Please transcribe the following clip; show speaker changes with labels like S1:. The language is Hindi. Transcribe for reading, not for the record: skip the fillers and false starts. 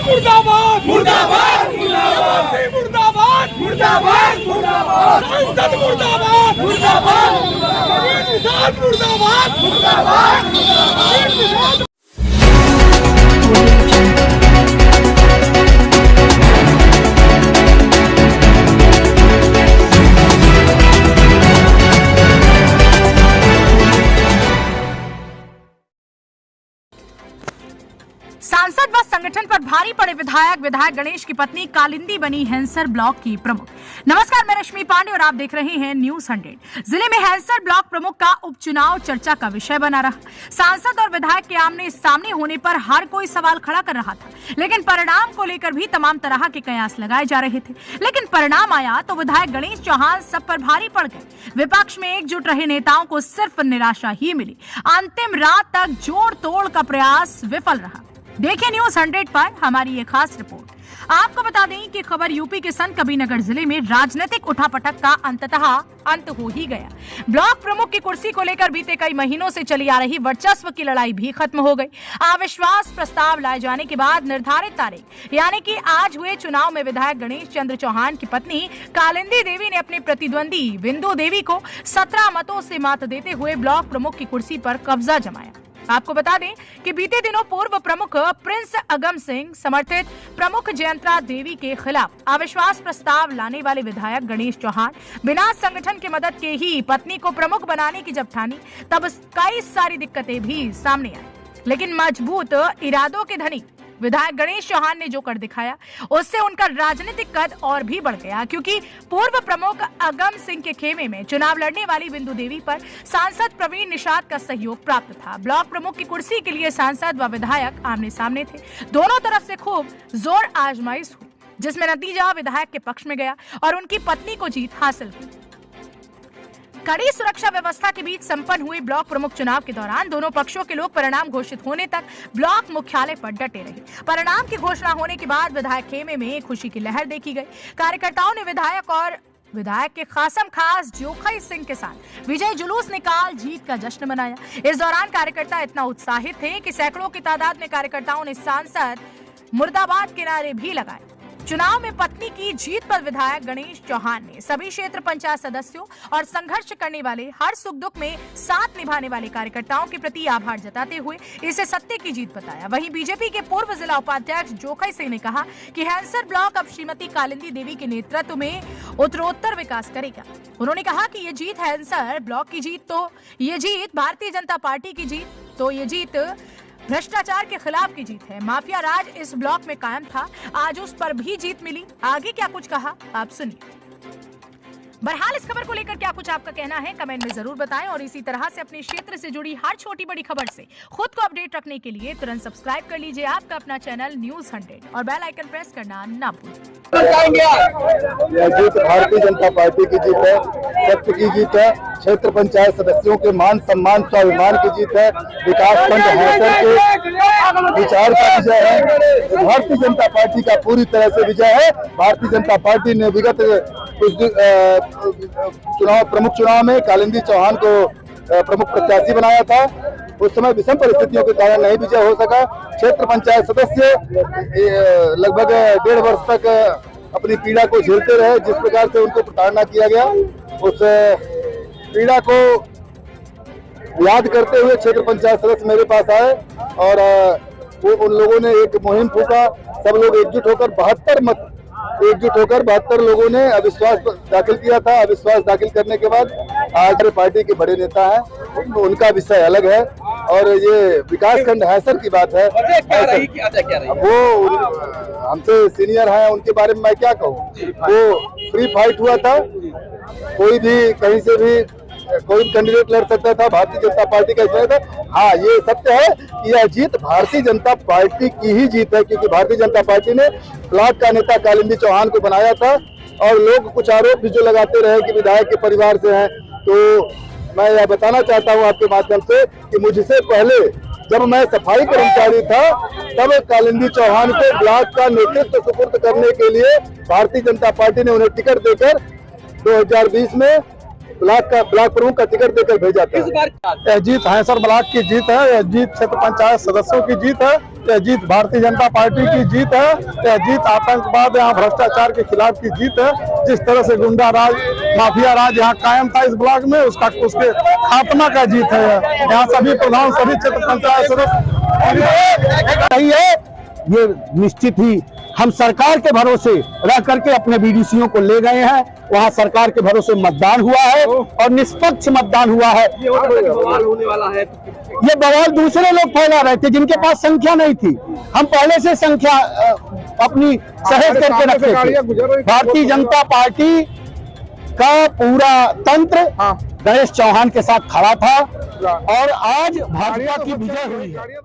S1: मुर्दाबाद मुर्दाबाद मुर्दाबाद मुर्दाबाद मुर्दाबाद मुर्दाबाद सांसद मुर्दाबाद मुर्दाबाद मुर्दाबाद मुर्दाबाद मुर्दाबाद।
S2: सांसद व संगठन पर भारी पड़े विधायक गणेश की पत्नी कालिंदी बनी हैंसर ब्लॉक की प्रमुख। नमस्कार, मैं रश्मि पांडे और आप देख रहे हैं न्यूज 100। जिले में हैंसर ब्लॉक प्रमुख का उपचुनाव चर्चा का विषय बना रहा। सांसद और विधायक के आमने सामने होने पर हर कोई सवाल खड़ा कर रहा था, लेकिन परिणाम को लेकर भी तमाम तरह के कयास लगाए जा रहे थे। लेकिन परिणाम आया तो विधायक गणेश चौहान सब पर भारी पड़ गए। विपक्ष में एकजुट रहे नेताओं को सिर्फ निराशा ही मिली। अंतिम रात तक जोड़ तोड़ का प्रयास विफल रहा। देखिए न्यूज 100 पर हमारी ये खास रिपोर्ट। आपको बता दें कि खबर यूपी के संत कबीरनगर जिले में राजनीतिक उठापटक का अंततः अंत हो ही गया। ब्लॉक प्रमुख की कुर्सी को लेकर बीते कई महीनों से चली आ रही वर्चस्व की लड़ाई भी खत्म हो गई। अविश्वास प्रस्ताव लाए जाने के बाद निर्धारित तारीख यानी कि आज हुए चुनाव में विधायक गणेश चंद्र चौहान की पत्नी कालिंदी देवी ने अपने प्रतिद्वंदी बिंदु देवी को 17 मतों से मात देते हुए ब्लॉक प्रमुख की कुर्सी पर कब्जा जमाया। आपको बता दें कि बीते दिनों पूर्व प्रमुख प्रिंस अगम सिंह समर्थित प्रमुख जयंत्रा देवी के खिलाफ अविश्वास प्रस्ताव लाने वाले विधायक गणेश चौहान बिना संगठन के मदद के ही पत्नी को प्रमुख बनाने की जब ठानी, तब कई सारी दिक्कतें भी सामने आई। लेकिन मजबूत इरादों के धनी विधायक गणेश चौहान ने जो कर दिखाया, उससे उनका राजनीतिक कद और भी बढ़ गया, क्योंकि पूर्व प्रमुख अगम सिंह के खेमे में चुनाव लड़ने वाली बिंदु देवी पर सांसद प्रवीण निषाद का सहयोग प्राप्त था। ब्लॉक प्रमुख की कुर्सी के लिए सांसद व विधायक आमने सामने थे। दोनों तरफ से खूब जोर आजमाइश हुई, जिसमें नतीजा विधायक के पक्ष में गया और उनकी पत्नी को जीत हासिल हुई। कड़ी सुरक्षा व्यवस्था के बीच संपन्न हुए ब्लॉक प्रमुख चुनाव के दौरान दोनों पक्षों के लोग परिणाम घोषित होने तक ब्लॉक मुख्यालय पर डटे रहे। परिणाम की घोषणा होने के बाद विधायक खेमे में खुशी की लहर देखी गई। कार्यकर्ताओं ने विधायक के खासम खास जोखई सिंह के साथ विजय जुलूस निकाल जीत का जश्न मनाया। इस दौरान कार्यकर्ता इतना उत्साहित थे कि सैकड़ों की तादाद में कार्यकर्ताओं ने सांसद मुर्दाबाद के नारे भी लगाए। चुनाव में पत्नी की जीत पर विधायक गणेश चौहान ने सभी क्षेत्र पंचायत सदस्यों और संघर्ष करने वाले, हर सुख दुख में साथ निभाने वाले कार्यकर्ताओं के प्रति आभार जताते हुए इसे सत्य की जीत बताया। वहीं बीजेपी के पूर्व जिला उपाध्यक्ष जोखई सिंह ने कहा कि हैंसर ब्लॉक अब श्रीमती कालिंदी देवी के नेतृत्व में उत्तरोत्तर विकास करेगा। उन्होंने कहा कि ये जीत हैंसर ब्लॉक की जीत, तो ये जीत भारतीय जनता पार्टी की जीत, तो ये जीत भ्रष्टाचार के खिलाफ की जीत है। माफिया राज इस ब्लॉक में कायम था, आज उस पर भी जीत मिली। आगे क्या कुछ कहा आप सुनिए। बहरहाल इस खबर को लेकर क्या कुछ आपका कहना है कमेंट में जरूर बताएं और इसी तरह से अपने क्षेत्र से जुड़ी हर छोटी बड़ी खबर से खुद को अपडेट रखने के लिए तुरंत सब्सक्राइब कर लीजिए आपका अपना चैनल न्यूज 100 और बेल आइकन प्रेस करना ना भूलें।
S3: यह जीत भारतीय जनता पार्टी की जीत है, सत्य की जीत है, क्षेत्र पंचायत सदस्यों के मान सम्मान स्वाभिमान की जीत है, विकास खंड हैंसर के विचार का विजय है, भारतीय जनता पार्टी का पूरी तरह से विजय है। भारतीय जनता पार्टी ने विगत कुछ प्रमुख चुनाव में कालिंदी चौहान को प्रमुख प्रत्याशी बनाया था। उस समय विषम परिस्थितियों के कारण नहीं विजय हो सका। क्षेत्र पंचायत सदस्य लगभग 1.5 वर्ष तक अपनी पीड़ा को झेलते रहे। जिस प्रकार से उनको प्रताड़ना किया गया, उस पीड़ा को याद करते हुए क्षेत्र पंचायत सदस्य मेरे पास आए और उन लोगों ने एक मुहिम फूका। सब लोग एकजुट होकर 72 लोगों ने अविश्वास दाखिल किया था। अविश्वास दाखिल करने के बाद आज पार्टी के बड़े नेता हैं, उनका विषय अलग है और ये विकास खंड हैंसर की बात है। वो हमसे सीनियर हैं, उनके बारे में मैं क्या कहूँ। वो फ्री फाइट हुआ था, कोई भी कहीं से भी कोई कैंडिडेट लड़ सकता था, भारतीय जनता पार्टी का इसमें था। हाँ, ये सत्य है कि यह जीत भारतीय जनता पार्टी की ही जीत है, क्योंकि भारतीय जनता पार्टी ने ब्लॉक का नेता कालिंदी चौहान को बनाया था और लोग कुछ आरोप भी जो लगाते रहे कि विधायक के परिवार से हैं। तो मैं यह बताना चाहता हूं आपके माध्यम से कि मुझसे पहले जब मैं सफाई कर्मचारी था, तब कालिंदी चौहान को ब्लॉक का नेतृत्व सुपुर्द करने के लिए भारतीय जनता पार्टी ने उन्हें टिकट देकर 2020 में ब्लॉक प्रमुख का टिकट देकर भेजा था। यह जीत हैंसर ब्लॉक की जीत है, यह जीत क्षेत्र पंचायत सदस्यों की जीत है
S4: यह जीत भारतीय जनता पार्टी की जीत है। यह जीत आतंकवाद यहाँ भ्रष्टाचार के खिलाफ की जीत है। जिस तरह से गुंडा राज, माफिया राज यहाँ कायम था इस ब्लॉक में, उसके खात्मा का जीत है। यहाँ सभी प्रधान, सभी क्षेत्र पंचायत सदस्य है। ये निश्चित ही हम सरकार के भरोसे रह करके अपने बीडीसीओ को ले गए हैं। वहाँ सरकार के भरोसे मतदान हुआ है और निष्पक्ष मतदान हुआ है।
S1: ये बवाल होने वाला है,
S4: ये बवाल दूसरे लोग फैला रहे थे जिनके पास संख्या नहीं थी। हम पहले से संख्या अपनी सहेज करके रखे थे। भारतीय जनता पार्टी का पूरा तंत्र गणेश चौहान के साथ खड़ा था और आज भाजपा की विजय हुई है।